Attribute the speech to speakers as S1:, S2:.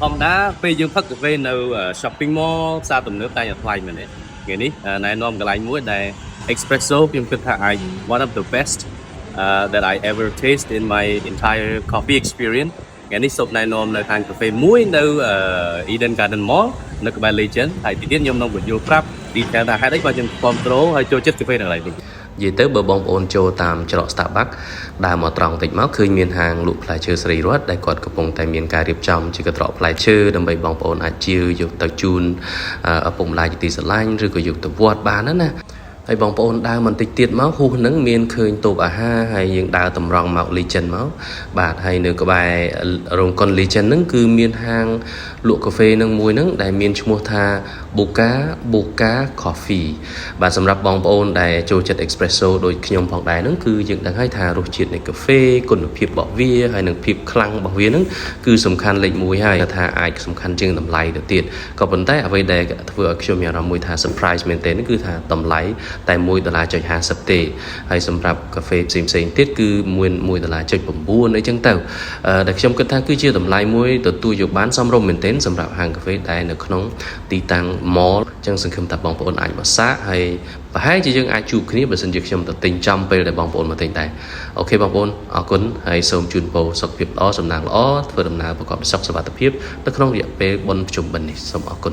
S1: Hôm đã bây giờ phát vềនៅ shopping mall ផ្សារទំនើបតែថ្លៃមែនទេថ្ងៃនេះណែនាំកន្លែងមួយដែល espresso ខ្ញុំគិតថាអាច one of the best that I ever taste in my entire coffee experience ថ្ងៃនេះសូមណែនាំនៅខាងកាហ្វេមួយនៅ Eden Garden Mall នៅក្បែរ Legend ហើយទីទៀតខ្ញុំនឹងបញ្យល់ប្រាប់ detail ថាហេតុអីបើខ្ញុំគ្រប់គ្រងហើយចូលចិត្តកាហ្វេនៅកន្លែងនេះនិយាយទៅបើបងប្អូនចូលតាមច្រក Starbucks ដើរមកត្រង់តិចមកឃើញមានហាងលក់ផ្លែឈើសេរីរតន៍ដែលគាត់កំពុងតែមានការរៀបចំជាកន្ត្រកផ្លែឈើដើម្បីបងប្អូនអាចជាយកទៅជូនឪពុកម្ដាយជាទីស្រឡាញ់ឬក៏យកទៅវត្តបានណាហើយបងប្អូនដើរបន្តិចទៀតមកហួសហ្នឹងមានឃើញតូបអាហារហើយយើងដើរតម្រង់មក Legend មកបាទហើយនៅក្បែររោងកុន Legend ហ្នឹងគឺមានហាងលក់កាហ្វេនឹងមួយហ្នឹងដែលមានឈ្មោះថា Boca Coffee បាទសម្រាប់បងប្អូនដែលចូលចិត្ត Espresso ដូចខ្ញុំផងដែរហ្នឹងគឺយើងដឹងហើយថារសជាតិនៃកាហ្វេគុណភាពរបស់វាហើយនិងភាពខ្លាំងរបស់វាហ្នឹងគឺសំខាន់លេខ1ហើយថាអាចសំខាន់ជាងតម្លៃទៅទៀតក៏ប៉ុន្តែអ្វីដែលធ្វើឲ្យខ្ញុំមានអារម្មណ៍មួយថា surprise មែនទែនគឺថាតម្លៃតែ$1.50ទេហើយសម្រាប់កាហ្វេផ្សេងទៀតគឺ$1.9អីចឹងទៅដែលខ្ញុំគិតថាគឺជាតម្លៃមួយទទួលយកបានសមរម្យមែនទែនសម្រាប់ហាងកាហ្វេដែលនៅក្នុងទីតាំង mall ចឹងសង្ឃឹមថាបងប្អូនអាចមកសាកហើយប្រហែលជាយើងអាចជួបគ្នាបើសិនជាខ្ញុំទៅទិញចំពេលដែលបងប្អូនមកទិញដែរអូខេបងប្អូនអរគុណហើយសូមជូនពរសុខភាពល្អសំណាងល្អធ្វើដំណើរប្រកបដោយសុខសុវត្ថិភាពនៅក្នុងរយៈពេលបុណ្យភ្ជុំបិណ្ឌនេះសូមអរគុណ